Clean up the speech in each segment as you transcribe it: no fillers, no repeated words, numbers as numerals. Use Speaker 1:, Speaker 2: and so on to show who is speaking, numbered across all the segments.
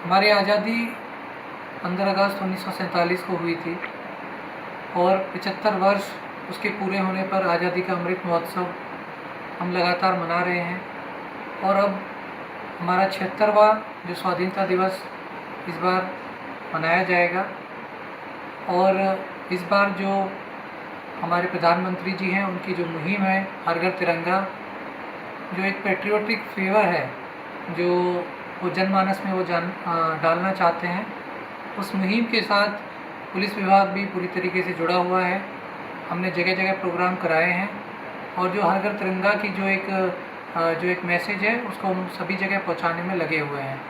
Speaker 1: हमारी आज़ादी 15 अगस्त 1947 को हुई थी और 75 वर्ष उसके पूरे होने पर आज़ादी का अमृत महोत्सव हम लगातार मना रहे हैं। और अब हमारा 76वां जो स्वाधीनता दिवस इस बार मनाया जाएगा। और इस बार जो हमारे प्रधानमंत्री जी हैं, उनकी जो मुहिम है हर घर तिरंगा, जो एक पेट्रियोटिक फीवर है जो वो जनमानस में वो डालना चाहते हैं, उस मुहिम के साथ पुलिस विभाग भी पूरी तरीके से जुड़ा हुआ है। हमने जगह जगह प्रोग्राम कराए हैं और जो हर घर तिरंगा की जो एक मैसेज है उसको हम सभी जगह पहुंचाने में लगे हुए हैं।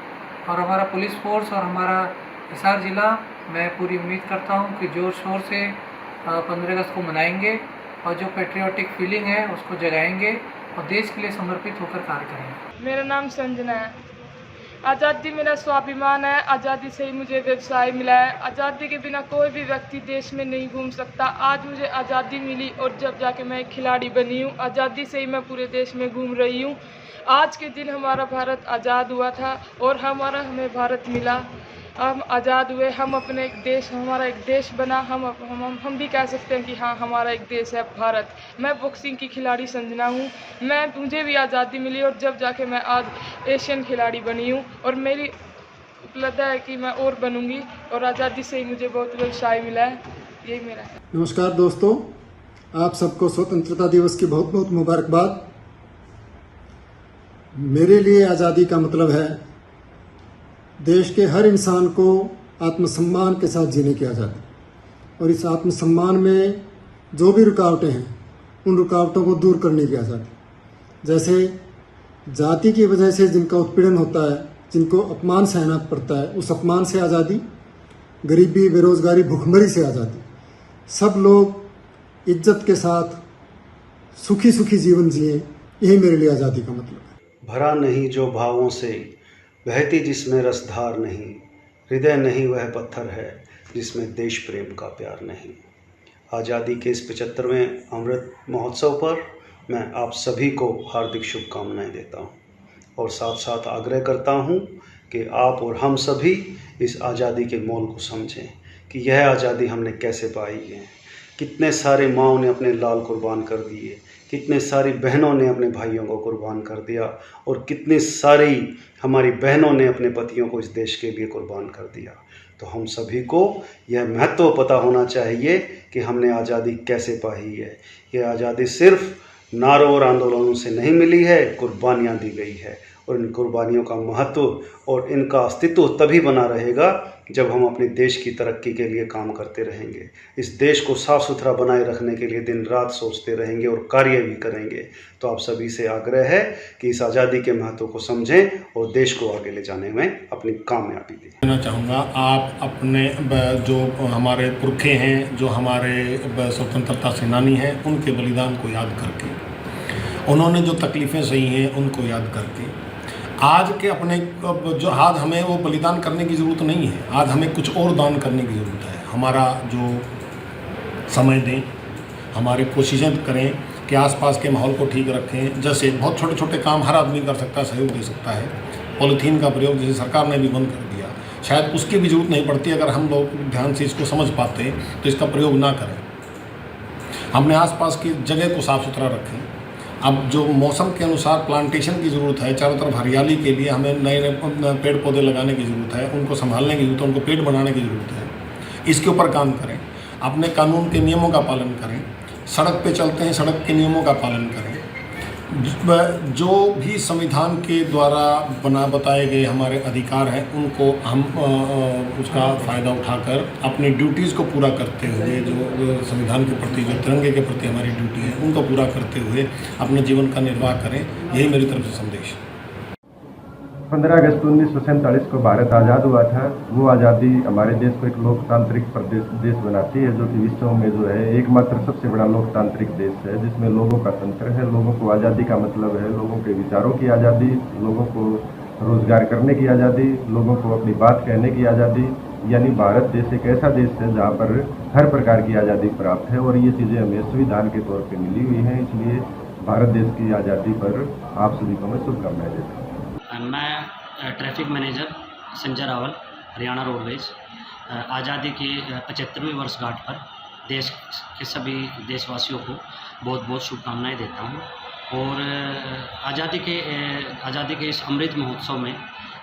Speaker 1: और हमारा पुलिस फोर्स और हमारा हिसार ज़िला, मैं पूरी उम्मीद करता हूं कि ज़ोर शोर से 15 अगस्त को मनाएंगे और जो पेट्रियोटिक फीलिंग है उसको जगाएंगे और देश के लिए समर्पित होकर कार्य करेंगे।
Speaker 2: मेरा नाम संजना है। आज़ादी मेरा स्वाभिमान है। आज़ादी से ही मुझे व्यवसाय मिला है। आज़ादी के बिना कोई भी व्यक्ति देश में नहीं घूम सकता। आज मुझे आज़ादी मिली और जब जाके मैं एक खिलाड़ी बनी हूँ। आज़ादी से ही मैं पूरे देश में घूम रही हूँ। आज के दिन हमारा भारत आज़ाद हुआ था और हमें भारत मिला। हम आज़ाद हुए, हम अपने एक देश, हमारा एक देश बना। हम भी कह सकते हैं कि हाँ, हमारा एक देश है भारत। मैं बॉक्सिंग की खिलाड़ी संजना हूँ। मुझे भी आज़ादी मिली और जब जाके मैं आज एशियन खिलाड़ी बनी हूँ और मेरी उपलब्धि है कि मैं और बनूंगी और आज़ादी से ही मुझे बहुत व्यवसाय मिला है। यही मेरा है।
Speaker 3: नमस्कार दोस्तों, आप सबको स्वतंत्रता दिवस की बहुत बहुत मुबारकबाद। मेरे लिए आज़ादी का मतलब है देश के हर इंसान को आत्मसम्मान के साथ जीने की आज़ादी, और इस आत्मसम्मान में जो भी रुकावटें हैं उन रुकावटों को दूर करने की आज़ादी। जैसे जाति की वजह से जिनका उत्पीड़न होता है, जिनको अपमान सहना पड़ता है, उस अपमान से आज़ादी, गरीबी, बेरोजगारी, भुखमरी से आज़ादी। सब लोग इज्जत के साथ सुखी सुखी जीवन जिए, यही मेरे लिए आज़ादी का मतलब है।
Speaker 4: भरा नहीं जो भावों से, बहती जिसमें रसधार नहीं, हृदय नहीं वह पत्थर है जिसमें देश प्रेम का प्यार नहीं। आज़ादी के इस 75वें अमृत महोत्सव पर मैं आप सभी को हार्दिक शुभकामनाएं देता हूं और साथ साथ आग्रह करता हूं कि आप और हम सभी इस आज़ादी के मोल को समझें कि यह आज़ादी हमने कैसे पाई है। कितने सारे माँओं ने अपने लाल कुर्बान कर दिए, कितने सारी बहनों ने अपने भाइयों को कुर्बान कर दिया और कितनी सारी हमारी बहनों ने अपने पतियों को इस देश के लिए कुर्बान कर दिया। तो हम सभी को यह महत्व पता होना चाहिए कि हमने आज़ादी कैसे पाई है। यह आज़ादी सिर्फ नारों और आंदोलनों से नहीं मिली है, कुर्बानियाँ दी गई है और इन कुर्बानियों का महत्व और इनका अस्तित्व तभी बना रहेगा जब हम अपने देश की तरक्की के लिए काम करते रहेंगे, इस देश को साफ़ सुथरा बनाए रखने के लिए दिन रात सोचते रहेंगे और कार्य भी करेंगे। तो आप सभी से आग्रह है कि इस आज़ादी के महत्व को समझें और देश को आगे ले जाने में अपनी कामयाबी दें।
Speaker 5: कहना चाहूँगा, आप अपने जो हमारे पुरखे हैं, जो हमारे स्वतंत्रता सेनानी हैं, उनके बलिदान को याद करके, उन्होंने जो तकलीफ़ें सही हैं उनको याद करके, आज के अपने जो आज हमें वो बलिदान करने की ज़रूरत नहीं है। आज हमें कुछ और दान करने की ज़रूरत है। हमारा जो समय दें, हमारी कोशिशें करें कि आसपास के माहौल को ठीक रखें। जैसे बहुत छोटे छोटे काम हर आदमी कर सकता है, सहयोग दे सकता है। पॉलीथीन का प्रयोग जैसे सरकार ने भी बंद कर दिया, शायद उसकी भी ज़रूरत नहीं पड़ती। अगर हम लोग ध्यान से इसको समझ पाते तो इसका प्रयोग ना करें। हमने आसपास की जगह को साफ़ सुथरा रखें। अब जो मौसम के अनुसार प्लांटेशन की ज़रूरत है, चारों तरफ हरियाली के लिए हमें नए नए पेड़ पौधे लगाने की ज़रूरत है, उनको संभालने की ज़रूरत है, उनको पेड़ बनाने की ज़रूरत है। इसके ऊपर काम करें, अपने कानून के नियमों का पालन करें। सड़क पे चलते हैं, सड़क के नियमों का पालन करें। जो भी संविधान के द्वारा बताए गए हमारे अधिकार हैं, उनको हम उसका फ़ायदा उठाकर अपनी ड्यूटीज़ को पूरा करते हुए, जो संविधान के प्रति, जो तिरंगे के प्रति हमारी ड्यूटी है, उनको पूरा करते हुए अपने जीवन का निर्वाह करें। यही मेरी तरफ से संदेश है।
Speaker 6: 15 अगस्त 1947 को भारत आज़ाद हुआ था। वो आज़ादी हमारे देश को एक लोकतांत्रिक देश बनाती है, जो कि विश्व में जो है एकमात्र सबसे बड़ा लोकतांत्रिक देश है, जिसमें लोगों का तंत्र है। लोगों को आज़ादी का मतलब है लोगों के विचारों की आज़ादी, लोगों को रोजगार करने की आज़ादी, लोगों को अपनी बात कहने की आज़ादी। यानी भारत देश एक ऐसा देश है जहाँ पर हर प्रकार की आज़ादी प्राप्त है और ये चीज़ें हमें संविधान के तौर पर मिली हुई हैं। इसलिए भारत देश की आज़ादी पर आप सभी को मैं शुभकामनाएं देता हूँ।
Speaker 7: मैं traffic manager Sanjay Rawal, Haryana roadways. आज़ादी की 75वीं वर्षगांठ पर देश के सभी देशवासियों को बहुत बहुत शुभकामनाएं देता हूं। और आज़ादी के इस अमृत महोत्सव में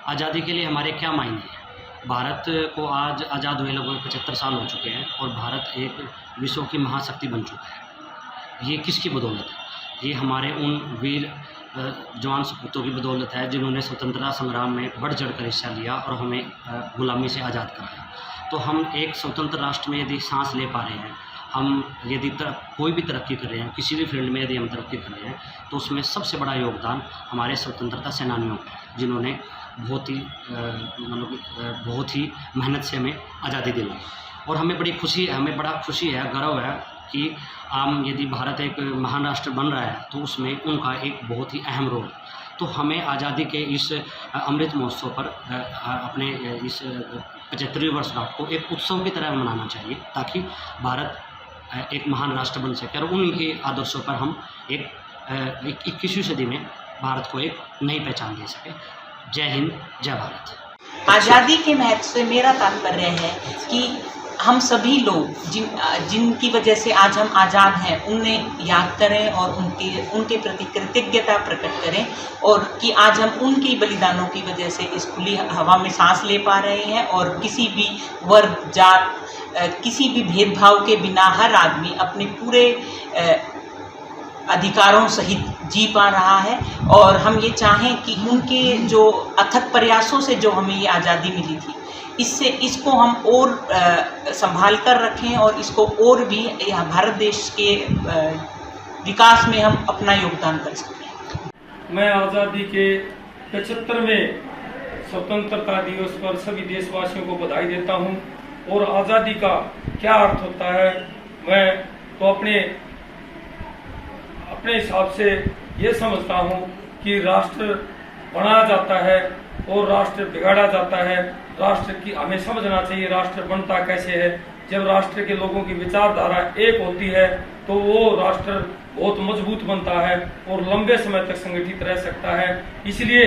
Speaker 7: आज़ादी के लिए हमारे क्या मायने हैं। भारत को आज आज़ाद हुए लगभग 75 साल हो चुके हैं और भारत एक विश्व की महाशक्ति बन चुका है। ये किसकी बदौलत है? ये हमारे उन वीर जवान सपूतों की बदौलत है जिन्होंने स्वतंत्रता संग्राम में बढ़ चढ़ कर हिस्सा लिया और हमें गुलामी से आज़ाद कराया। तो हम एक स्वतंत्र राष्ट्र में यदि सांस ले पा रहे हैं, हम यदि कोई भी तरक्की कर रहे हैं, किसी भी फील्ड में यदि हम तरक्की कर रहे हैं, तो उसमें सबसे बड़ा योगदान हमारे स्वतंत्रता सेनानियों का है, जिन्होंने बहुत ही मेहनत से हमें आज़ादी दिलाई। और हमें बड़ा खुशी है, गर्व है कि यदि भारत एक महान राष्ट्र बन रहा है तो उसमें उनका एक बहुत ही अहम रोल है। तो हमें आज़ादी के इस अमृत महोत्सव पर अपने इस 75वीं वर्षगांठ को एक उत्सव की तरह मनाना चाहिए, ताकि भारत एक महान राष्ट्र बन सके और उन्हीं के आदर्शों पर हम एक 21वीं सदी में भारत को एक नई पहचान दे सके। जय हिंद, जय भारत।
Speaker 8: आज़ादी के महत्व से मेरा तात्पर्य है कि हम सभी लोग जिनकी वजह से आज हम आज़ाद हैं, उन्हें याद करें और उनके प्रति कृतज्ञता प्रकट करें, और कि आज हम उनके बलिदानों की वजह से इस खुली हवा में सांस ले पा रहे हैं और किसी भी वर्ग, जात, किसी भी भेदभाव के बिना हर आदमी अपने पूरे अधिकारों सहित जी पा रहा है। और हम ये चाहें कि उनके जो अथक प्रयासों से जो हमें ये आज़ादी मिली थी, इसको हम और संभाल कर रखें और इसको और भी भारत देश के विकास में हम अपना योगदान कर सकें।
Speaker 9: मैं आज़ादी के 75वें स्वतंत्रता दिवस पर सभी देशवासियों को बधाई देता हूं। और आज़ादी का क्या अर्थ होता है, मैं तो अपने हिसाब से ये समझता हूं कि राष्ट्र बनाया जाता है और राष्ट्र बिगाड़ा जाता है। राष्ट्र की हमें समझना चाहिए राष्ट्र बनता कैसे है। जब राष्ट्र के लोगों की विचारधारा एक होती है तो वो राष्ट्र बहुत मजबूत बनता है और लंबे समय तक संगठित रह सकता है। इसलिए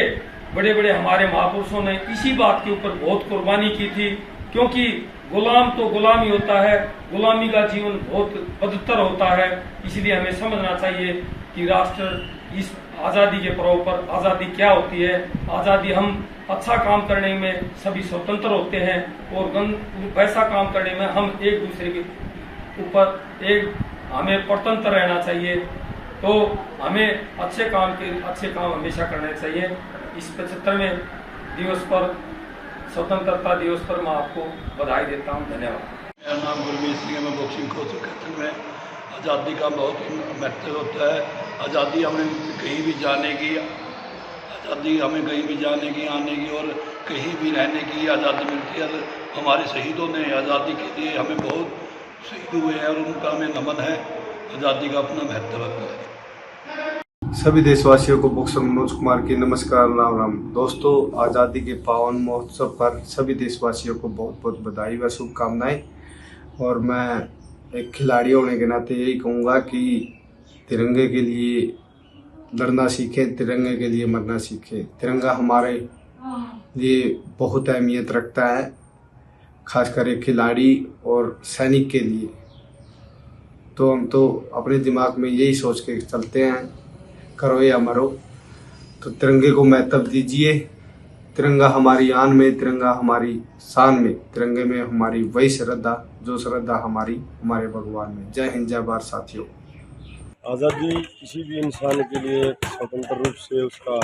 Speaker 9: बड़े बड़े हमारे महापुरुषों ने इसी बात के ऊपर बहुत कुर्बानी की थी, क्योंकि गुलाम तो गुलाम ही होता है, गुलामी का जीवन बहुत बदतर होता है। इसलिए हमें समझना चाहिए कि राष्ट्र इस आज़ादी के पर्व पर आज़ादी क्या होती है। आज़ादी हम अच्छा काम करने में सभी स्वतंत्र होते हैं और वैसा काम करने में हम एक दूसरे के ऊपर हमें स्वतंत्र रहना चाहिए। तो हमें अच्छे काम हमेशा करने चाहिए। इस 75वें दिवस पर, स्वतंत्रता दिवस पर मैं आपको बधाई देता हूँ। धन्यवाद।
Speaker 10: मेरा नाम गुरमीत सिंह है, मैं बॉक्सिंग कोच कहते हैं। आज़ादी का बहुत महत्व होता है। आज़ादी हमें कहीं भी जाने की, आज़ादी हमें कहीं भी जाने की, आने की और कहीं भी रहने की आज़ादी मिलती है। हमारे शहीदों ने आज़ादी के लिए हमें बहुत शहीद हुए हैं और उनका हमें नमन है। आज़ादी का अपना महत्व है।
Speaker 11: सभी देशवासियों को बॉक्सर मनोज कुमार की नमस्कार, राम राम। दोस्तों, आज़ादी के पावन महोत्सव पर सभी देशवासियों को बहुत बहुत बधाई व शुभकामनाएं। और मैं एक खिलाड़ी होने के नाते यही कहूँगा कि तिरंगे के लिए लड़ना सीखें, तिरंगे के लिए मरना सीखें। तिरंगा हमारे लिए बहुत अहमियत रखता है, खासकर एक खिलाड़ी और सैनिक के लिए। तो हम तो अपने दिमाग में यही सोच के चलते हैं, करो या मरो। तो तिरंगे को महत्व दीजिए। तिरंगा हमारी आन में, तिरंगा हमारी शान में, तिरंगे में हमारी वही श्रद्धा जो श्रद्धा हमारे भगवान में। जय हिंद, जय भारत साथियों।
Speaker 6: आज़ादी किसी भी इंसान के लिए स्वतंत्र रूप से उसका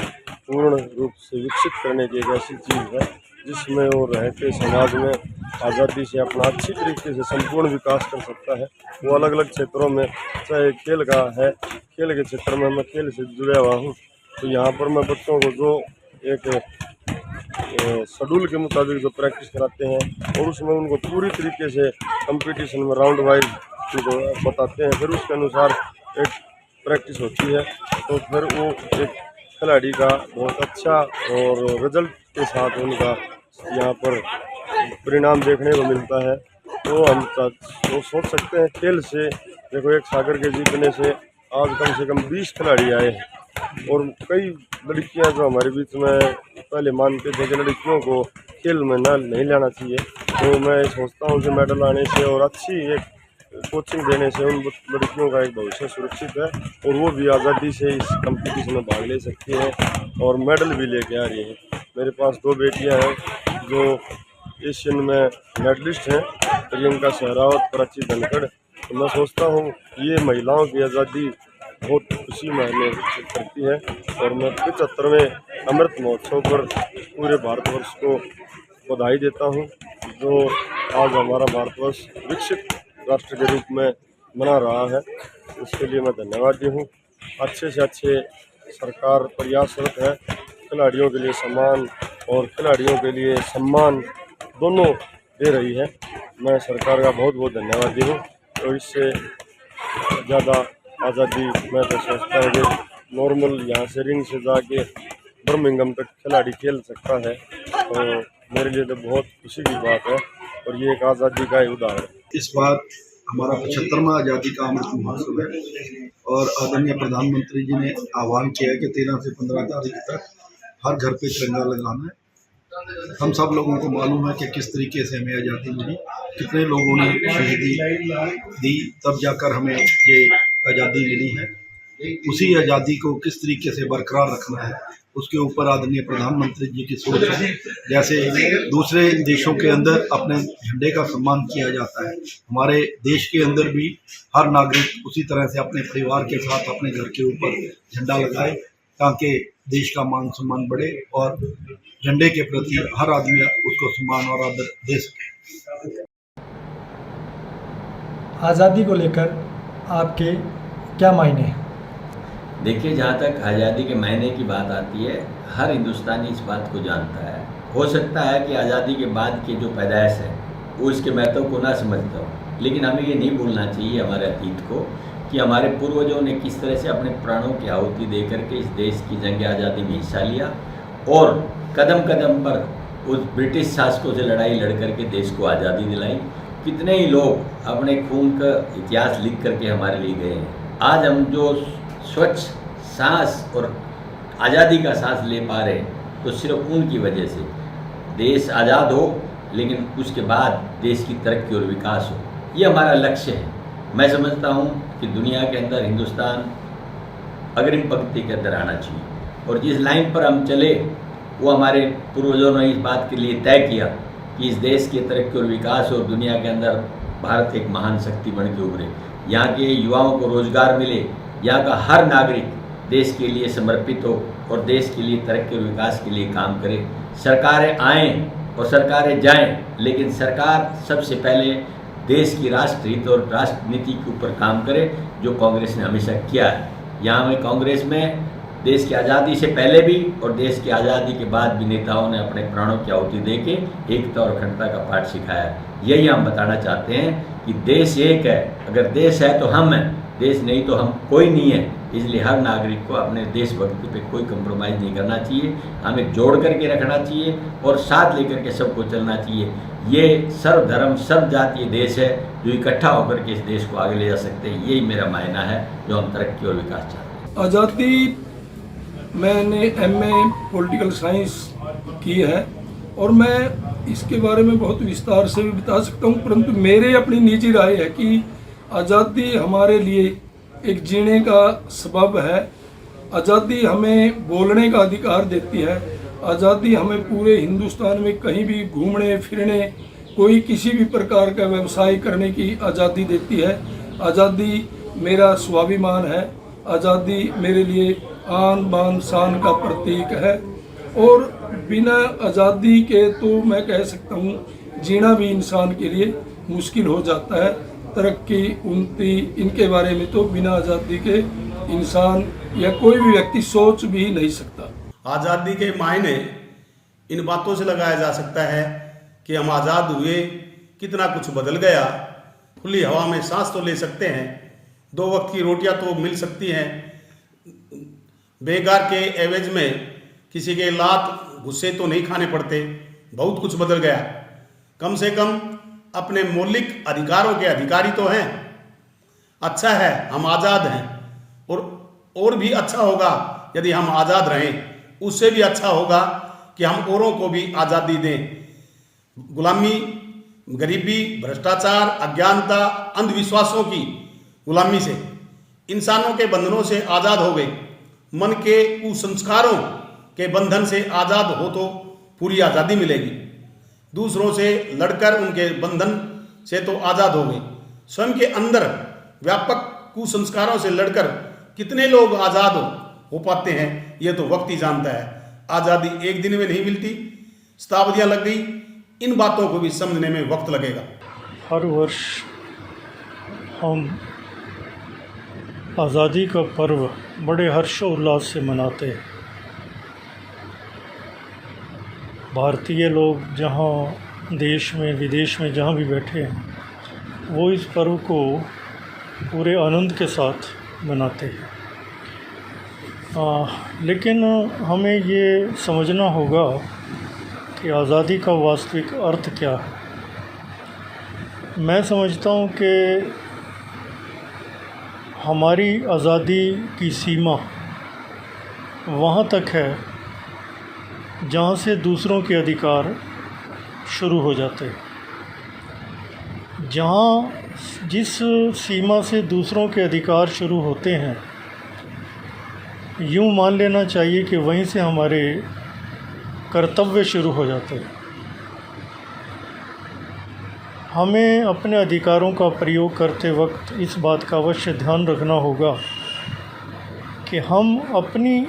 Speaker 6: पूर्ण रूप से विकसित करने की एक ऐसी चीज़ है जिसमें वो रहते समाज में आज़ादी से अपना अच्छी तरीके से संपूर्ण विकास कर सकता है। वो अलग अलग क्षेत्रों में, चाहे खेल का है, खेल के क्षेत्र में मैं खेल से जुड़ा हुआ हूँ। तो यहाँ पर मैं बच्चों को जो एक शेड्यूल के मुताबिक जो प्रैक्टिस कराते हैं और उसमें उनको पूरी तरीके से कंपटीशन में राउंड वाइज उनको बताते हैं, फिर उसके अनुसार एक प्रैक्टिस होती है। तो फिर वो एक खिलाड़ी का बहुत अच्छा और रिजल्ट के साथ उनका यहाँ पर परिणाम देखने को मिलता है। तो हम वो सोच सकते हैं खेल से, देखो एक सागर के जीतने से आज कम से कम 20 खिलाड़ी आए हैं और कई लड़कियां जो हमारे बीच में पहले मानते थे कि लड़कियों को खेल में नहीं लेना चाहिए। तो मैं सोचता हूँ कि मेडल आने से और अच्छी एक कोचिंग देने से उन लड़कियों का एक भविष्य सुरक्षित है और वो भी आज़ादी से इस कंपटीशन में भाग ले सकती हैं और मेडल भी लेके आ रही हैं। मेरे पास 2 बेटियां हैं जो एशियन में मेडलिस्ट हैं, प्रियंका सहरावत, प्राची धनखड़। तो मैं सोचता हूँ ये महिलाओं की आज़ादी बहुत खुशी महसूस करती है और मैं 75वें अमृत महोत्सव पर पूरे भारतवर्ष को बधाई देता हूँ जो आज हमारा भारतवर्ष विकसित राष्ट्र के रूप में मना रहा है। इसके लिए मैं धन्यवादी हूँ। अच्छे से अच्छे सरकार प्रयासरत है, खिलाड़ियों के लिए सम्मान और खिलाड़ियों के लिए सम्मान दोनों दे रही है। मैं सरकार का बहुत बहुत धन्यवादी हूँ। और इससे ज़्यादा आज़ादी मैं तो सोचता हूँ कि नॉर्मल यहाँ से रिंग से जाके बर्मिंघम तक खिलाड़ी खेल सकता है, तो मेरे लिए तो बहुत खुशी की बात है और ये एक आज़ादी का ही उदाहरण है।
Speaker 12: इस बार हमारा 75वां आज़ादी का अमृत महोत्सव है और आदरणीय प्रधानमंत्री जी ने आह्वान किया है कि 13 से 15 तारीख तक हर घर पे तिरंगा लगाना है। हम सब लोगों को मालूम है कि किस तरीके से हमें आज़ादी मिली, कितने लोगों ने शहीदी दी, तब जाकर हमें ये आज़ादी मिली है। उसी आज़ादी को किस तरीके से बरकरार रखना है उसके ऊपर आदरणीय प्रधानमंत्री जी की सोच है। जैसे दूसरे देशों के अंदर अपने झंडे का सम्मान किया जाता है, हमारे देश के अंदर भी हर नागरिक उसी तरह से अपने परिवार के साथ अपने घर के ऊपर झंडा लगाए ताकि देश का मान सम्मान बढ़े और झंडे के प्रति हर आदमी उसको सम्मान और आदर दे सके।
Speaker 13: आज़ादी को लेकर आपके क्या मायने हैं?
Speaker 14: देखिए, जहाँ तक आज़ादी के मायने की बात आती है, हर हिंदुस्तानी इस बात को जानता है। हो सकता है कि आज़ादी के बाद की जो पैदाइश है वो इसके महत्व को ना समझता हो, लेकिन हमें ये नहीं भूलना चाहिए हमारे अतीत को कि हमारे पूर्वजों ने किस तरह से अपने प्राणों की आहुति दे करके इस देश की जंग आज़ादी में हिस्सा लिया और कदम कदम पर उस ब्रिटिश शासकों से लड़ाई लड़ करके देश को आज़ादी दिलाई। कितने ही लोग अपने खून का इतिहास लिख करके हमारे लिए गए हैं। आज हम जो स्वच्छ सांस और आज़ादी का सांस ले पा रहे हैं तो सिर्फ उनकी वजह से। देश आज़ाद हो लेकिन उसके बाद देश की तरक्की और विकास हो, ये हमारा लक्ष्य है। मैं समझता हूँ कि दुनिया के अंदर हिंदुस्तान अग्रिम पंक्ति के अंदर आना चाहिए और जिस लाइन पर हम चले वो हमारे पूर्वजों ने इस बात के लिए तय किया कि इस देश की तरक्की और विकास और दुनिया के अंदर भारत एक महान शक्ति बन के उभरे, यहाँ के युवाओं को रोजगार मिले, यहाँ का हर नागरिक देश के लिए समर्पित हो और देश के लिए तरक्की और विकास के लिए काम करे। सरकारें आएँ और सरकारें जाएं, लेकिन सरकार सबसे पहले देश की राष्ट्रहित और राष्ट्रनीति के ऊपर काम करे, जो कांग्रेस ने हमेशा किया है। यहाँ में कांग्रेस में देश की आज़ादी से पहले भी और देश की आज़ादी के बाद भी नेताओं ने अपने प्राणों की आहुति देके एकता और अखंडता का पाठ सिखाया है। यही हम बताना चाहते हैं कि देश एक है, अगर देश है तो हम हैं, देश नहीं तो हम कोई नहीं है। इसलिए हर नागरिक को अपने देशभक्ति पे कोई कंप्रोमाइज़ नहीं करना चाहिए, हमें जोड़ करके रखना चाहिए और साथ लेकर के सबको चलना चाहिए। ये सर्वधर्म सर्व जातीय देश है जो इकट्ठा होकर के इस देश को आगे ले जा सकते हैं। यही मेरा मायना है जो हम तरक्की और विकास चाहते हैं।
Speaker 15: आज़ादी मैंने MA पॉलिटिकल साइंस की है और मैं इसके बारे में बहुत विस्तार से भी बता सकता हूँ, परंतु मेरे अपनी निजी राय है कि आज़ादी हमारे लिए एक जीने का सबब है। आज़ादी हमें बोलने का अधिकार देती है। आज़ादी हमें पूरे हिंदुस्तान में कहीं भी घूमने फिरने, कोई किसी भी प्रकार का व्यवसाय करने की आज़ादी देती है। आज़ादी मेरा स्वाभिमान है। आज़ादी मेरे लिए आन बान शान का प्रतीक है और बिना आज़ादी के तो मैं कह सकता हूँ जीना भी इंसान के लिए मुश्किल हो जाता है। तरक्की, उन्नति, इनके बारे में तो बिना आज़ादी के इंसान या कोई भी व्यक्ति सोच भी नहीं सकता।
Speaker 16: आज़ादी के मायने इन बातों से लगाया जा सकता है कि हम आज़ाद हुए, कितना कुछ बदल गया। खुली हवा में सांस तो ले सकते हैं, 2 वक्त की रोटियां तो मिल सकती हैं, बेकार के एवज में किसी के लात गुस्से तो नहीं खाने पड़ते। बहुत कुछ बदल गया। कम से कम अपने मौलिक अधिकारों के अधिकारी तो हैं। अच्छा है हम आज़ाद हैं और भी अच्छा होगा यदि हम आज़ाद रहें। उससे भी अच्छा होगा कि हम औरों को भी आज़ादी दें। गुलामी, गरीबी, भ्रष्टाचार, अज्ञानता, अंधविश्वासों की गुलामी से, इंसानों के बंधनों से आज़ाद हो गए, मन के कुसंस्कारों के बंधन से आज़ाद हो तो पूरी आज़ादी मिलेगी। दूसरों से लड़कर उनके बंधन से तो आज़ाद हो गए, स्वयं के अंदर व्यापक कुसंस्कारों से लड़कर कितने लोग आज़ाद हो पाते हैं, ये तो वक्त ही जानता है। आज़ादी एक दिन में नहीं मिलती, शताब्दियाँ लग गई, इन बातों को भी समझने में वक्त लगेगा।
Speaker 17: हर वर्ष हम आज़ादी का पर्व बड़े हर्षोल्लास से मनाते हैं। भारतीय लोग जहाँ देश में विदेश में जहाँ भी बैठे हैं, वो इस पर्व को पूरे आनंद के साथ मनाते हैं। लेकिन हमें ये समझना होगा कि आज़ादी का वास्तविक अर्थ क्या है। मैं समझता हूँ कि हमारी आज़ादी की सीमा वहाँ तक है जहाँ से दूसरों के अधिकार शुरू हो जाते हैं। जहाँ जिस सीमा से दूसरों के अधिकार शुरू होते हैं, यूँ मान लेना चाहिए कि वहीं से हमारे कर्तव्य शुरू हो जाते हैं। हमें अपने अधिकारों का प्रयोग करते वक्त इस बात का अवश्य ध्यान रखना होगा कि हम अपनी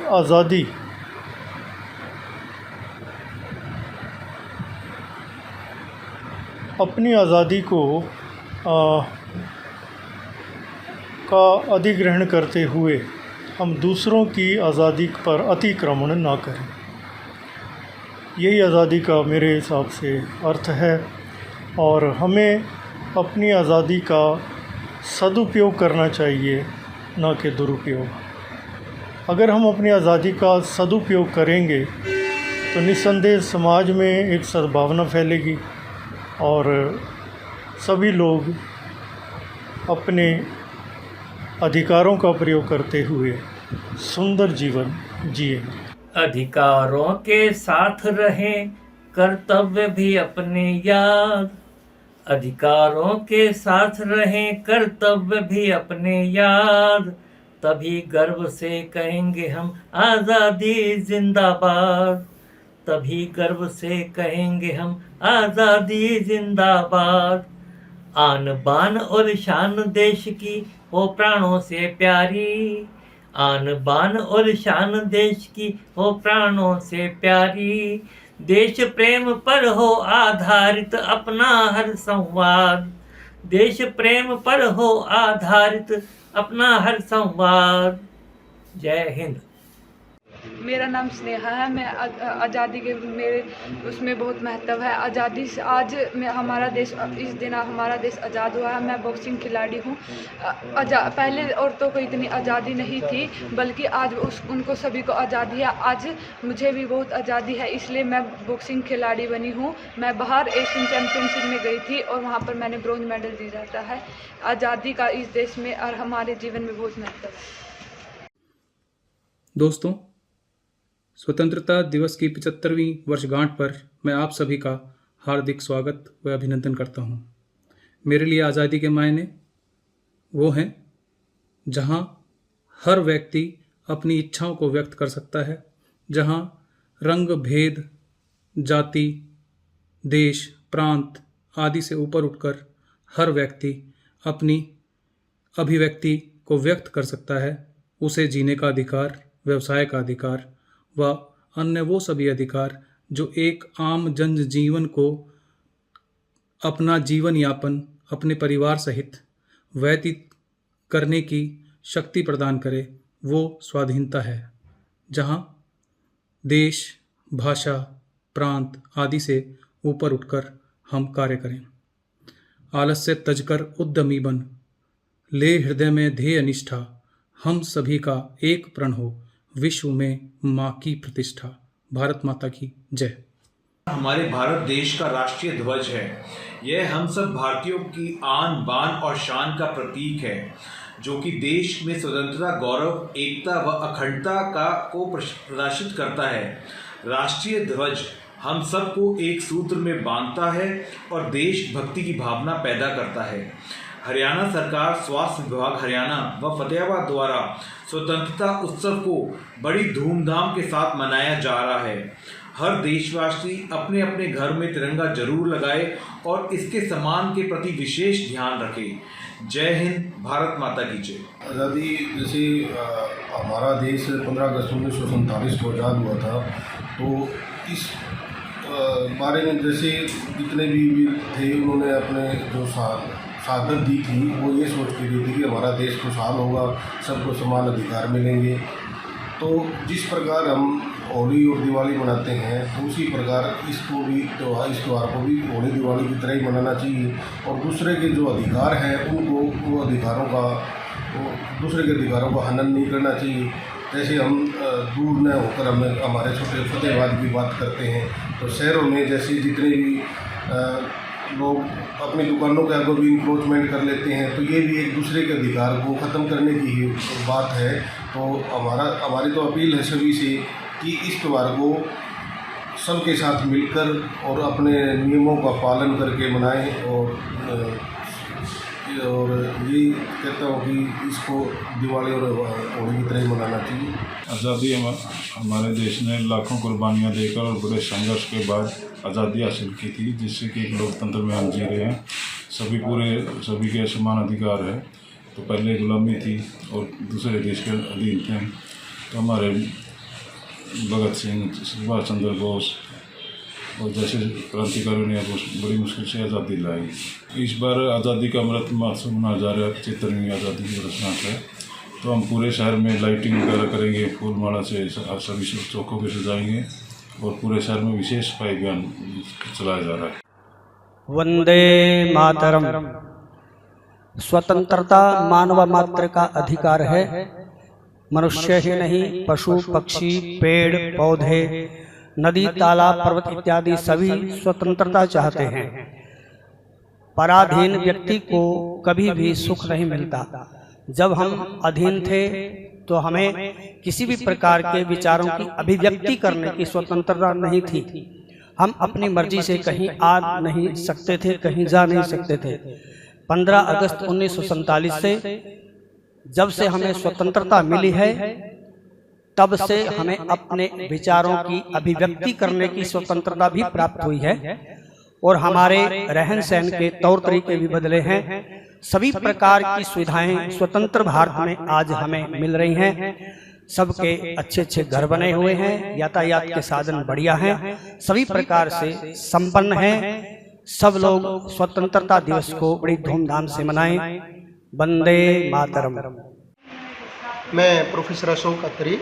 Speaker 17: आज़ादी को का अधिग्रहण करते हुए हम दूसरों की आज़ादी पर अतिक्रमण ना करें। यही आज़ादी का मेरे हिसाब से अर्थ है, और हमें अपनी आज़ादी का सदुपयोग करना चाहिए, ना कि दुरुपयोग। अगर हम अपनी आज़ादी का सदुपयोग करेंगे तो निस्संदेह समाज में एक सद्भावना फैलेगी और सभी लोग अपने अधिकारों का प्रयोग करते हुए सुंदर जीवन जिएंगे।
Speaker 18: अधिकारों के साथ रहें, कर्तव्य भी अपने याद। अधिकारों के साथ रहें, कर्तव्य भी अपने याद। तभी गर्व से कहेंगे हम आज़ादी जिंदाबाद। तभी गर्व से कहेंगे हम आज़ादी जिंदाबाद। आन बान और शान देश की हो प्राणों से प्यारी। आन बान और शान देश की हो प्राणों से प्यारी। देश प्रेम पर हो आधारित अपना हर संवाद। देश प्रेम पर हो आधारित अपना हर संवाद। जय हिंद।
Speaker 2: मेरा नाम स्नेहा है। मैं आज़ादी के मेरे उसमें बहुत महत्व है। आज़ादी से आज हमारा देश, इस दिन हमारा देश आज़ाद हुआ है। मैं बॉक्सिंग खिलाड़ी हूँ। पहले औरतों को इतनी आज़ादी नहीं थी, बल्कि आज उनको सभी को आज़ादी है। आज मुझे भी बहुत आज़ादी है, इसलिए मैं बॉक्सिंग खिलाड़ी बनी हूँ। मैं बाहर एशियन चैम्पियनशिप में गई थी और वहाँ पर मैंने ब्रोंज मेडल जीता जाता है। आज़ादी का इस देश में और हमारे जीवन में बहुत महत्व है।
Speaker 19: दोस्तों, स्वतंत्रता दिवस की 75वीं वर्षगांठ पर मैं आप सभी का हार्दिक स्वागत व अभिनंदन करता हूं। मेरे लिए आज़ादी के मायने वो हैं जहां हर व्यक्ति अपनी इच्छाओं को व्यक्त कर सकता है, जहां रंग, भेद, जाति, देश, प्रांत आदि से ऊपर उठकर हर व्यक्ति अपनी अभिव्यक्ति को व्यक्त कर सकता है। उसे जीने का अधिकार, व्यवसाय का अधिकार व अन्य वो सभी अधिकार जो एक आम जनजीवन को अपना जीवन यापन अपने परिवार सहित व्यतीत करने की शक्ति प्रदान करे, वो स्वाधीनता है। जहाँ देश, भाषा, प्रांत आदि से ऊपर उठकर हम कार्य करें। आलस्य तजकर उद्यमी बन, ले हृदय में ध्येय निष्ठा। हम सभी का एक प्रण हो, विश्व में माँ की प्रतिष्ठा। भारत माता की जय।
Speaker 20: हमारे भारत देश का राष्ट्रीय ध्वज है। यह हम सब भारतीयों की आन बान और शान का प्रतीक है, जो कि देश में स्वतंत्रता, गौरव, एकता व अखंडता को प्रदर्शित करता है। राष्ट्रीय ध्वज हम सबको एक सूत्र में बांधता है और देशभक्ति की भावना पैदा करता है। हरियाणा सरकार, स्वास्थ्य विभाग हरियाणा व फतेहाबाद द्वारा स्वतंत्रता उत्सव को बड़ी धूमधाम के साथ मनाया जा रहा है। हर देशवासी अपने अपने घर में तिरंगा जरूर लगाए और इसके सम्मान के प्रति विशेष ध्यान रखे। जय हिंद, भारत माता की जय।
Speaker 21: आज़ादी जैसे हमारा देश 15 अगस्त 1947 को आज़ाद हुआ था, तो इस बारे में जैसे जितने भी वीर थे उन्होंने अपने जो शहादत दी थी वो ये सोच के दी थी कि हमारा देश खुशहाल होगा, सबको समान अधिकार मिलेंगे। तो जिस प्रकार हम होली और दिवाली मनाते हैं तो उसी प्रकार इसको भी इस त्यौहार को भी होली दिवाली की तरह ही मनाना चाहिए और दूसरे के जो अधिकार हैं उनको वो दूसरे के अधिकारों का हनन नहीं करना चाहिए। जैसे हम दूर न होकर हमें हमारे छोटे फतेहाबाद की बात करते हैं, तो शहरों में जैसे जितने भी लोग अपनी दुकानों के आगे भी इंक्रोचमेंट कर लेते हैं, तो ये भी एक दूसरे के अधिकार को ख़त्म करने की ही बात है। तो हमारी तो अपील है सभी से कि इस त्यौहार को सबके साथ मिलकर और अपने नियमों का पालन करके मनाएं और ये कहता हूँ कि इसको दिवाली और होली की तरह मनाना चाहिए।
Speaker 22: आज़ादी हमारे देश ने लाखों कुर्बानियाँ देकर और बड़े संघर्ष के बाद आज़ादी हासिल की थी, जिससे कि एक लोकतंत्र में हम जी रहे हैं। सभी के समान अधिकार है। तो पहले गुलामी थी और दूसरे देश के अधीन थे। तो हमारे भगत सिंह, सुभाष चंद्र बोस और जैसे क्रांतिकारियों ने बड़ी मुश्किल से आज़ादी लाई। इस बार आज़ादी का अमृत महोत्सव मनाया जा रहा है, 75वीं आज़ादी की वर्षगांठ है। तो हम पूरे शहर में लाइटिंग वगैरह करेंगे, फूल माला से सभी चौकों को सजाएंगे और पूरे शहर में विशेष सफाई अभियान चलाया जा रहा है।
Speaker 23: वंदे मातरम। स्वतंत्रता मानव मात्र का अधिकार है। मनुष्य ही नहीं, पशु पक्षी, पेड़ पौधे, नदी तालाब पर्वत इत्यादि सभी स्वतंत्रता चाहते हैं। पराधीन व्यक्ति को कभी भी सुख नहीं मिलता। जब हम अधीन थे तो हमें किसी भी प्रकार के विचारों की अभिव्यक्ति करने की स्वतंत्रता नहीं थी। हम अपनी मर्जी से कहीं आ नहीं सकते थे, कहीं जा नहीं सकते थे। 15 अगस्त 1947 से जब से हमें स्वतंत्रता मिली है, तब से हमें अपने विचारों की अभिव्यक्ति करने की स्वतंत्रता भी प्राप्त हुई है और हमारे रहन सहन के तौर तरीके भी बदले हैं। सभी प्रकार की सुविधाएं स्वतंत्र भारत में आज हमें मिल रही हैं। सबके अच्छे अच्छे घर बने हुए हैं, यातायात के साधन बढ़िया हैं, सभी प्रकार से संपन्न हैं। सब लोग स्वतंत्रता दिवस को बड़ी धूमधाम से मनाएं। वंदे मातरम।
Speaker 24: मैं प्रोफेसर अशोक अत्री।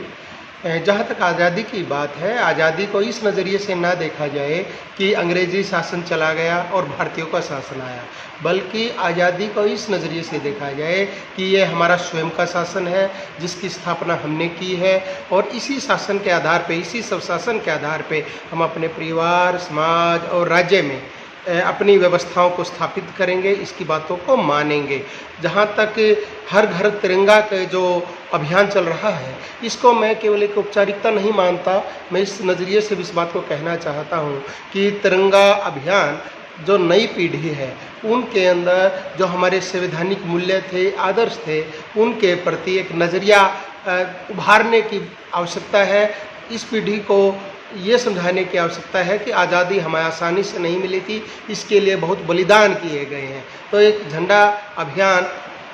Speaker 24: जहाँ तक आज़ादी की बात है, आज़ादी को इस नज़रिए से ना देखा जाए कि अंग्रेजी शासन चला गया और भारतीयों का शासन आया, बल्कि आज़ादी को इस नज़रिए से देखा जाए कि ये हमारा स्वयं का शासन है जिसकी स्थापना हमने की है और इसी शासन के आधार पे, इसी सब शासन के आधार पे हम अपने परिवार, समाज और राज्य में अपनी व्यवस्थाओं को स्थापित करेंगे, इसकी बातों को मानेंगे। जहाँ तक हर घर तिरंगा के जो अभियान चल रहा है, इसको मैं केवल एक औपचारिकता नहीं मानता। मैं इस नज़रिए से भी इस बात को कहना चाहता हूँ कि तिरंगा अभियान जो नई पीढ़ी है उनके अंदर जो हमारे संवैधानिक मूल्य थे, आदर्श थे, उनके प्रति एक नज़रिया उभारने की आवश्यकता है। इस पीढ़ी को ये समझाने की आवश्यकता है कि आज़ादी हमें आसानी से नहीं मिली थी, इसके लिए बहुत बलिदान किए गए हैं। तो एक झंडा अभियान,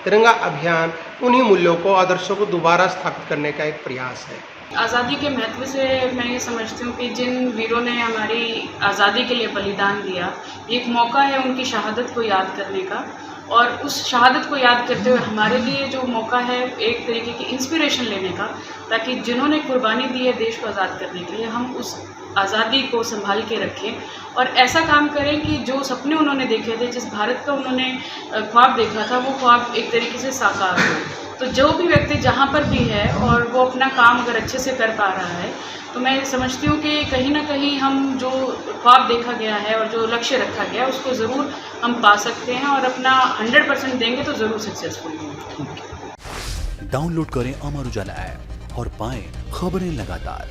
Speaker 24: तिरंगा अभियान उन्हीं मूल्यों को, आदर्शों को दोबारा स्थापित करने का एक प्रयास है।
Speaker 25: आज़ादी के महत्व से मैं ये समझती हूँ कि जिन वीरों ने हमारी आज़ादी के लिए बलिदान दिया, एक मौका है उनकी शहादत को याद करने का, और उस शहादत को याद करते हुए हमारे लिए जो मौका है एक तरीके की इंस्पिरेशन लेने का, ताकि जिन्होंने कुर्बानी दी है देश को आज़ाद करने के लिए, हम उस आज़ादी को संभाल के रखें और ऐसा काम करें कि जो सपने उन्होंने देखे थे, जिस भारत का उन्होंने ख्वाब देखा था, वो ख्वाब एक तरीके से साकार हो। तो जो भी व्यक्ति जहाँ पर भी है और वो अपना काम अगर अच्छे से कर पा रहा है, तो मैं समझती हूँ कि कहीं ना कहीं हम जो ख्वाब देखा गया है और जो लक्ष्य रखा गया है उसको ज़रूर हम पा सकते हैं और अपना 100% देंगे तो ज़रूर सक्सेसफुल होंगे।
Speaker 26: डाउनलोड करें अमर उजाला ऐप और पाएं खबरें लगातार।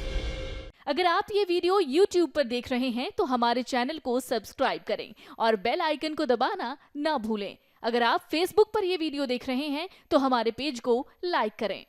Speaker 1: अगर आप ये वीडियो YouTube पर देख रहे हैं तो हमारे चैनल को सब्सक्राइब करें और बेल आइकन को दबाना ना भूलें। अगर आप Facebook पर ये वीडियो देख रहे हैं तो हमारे पेज को लाइक करें।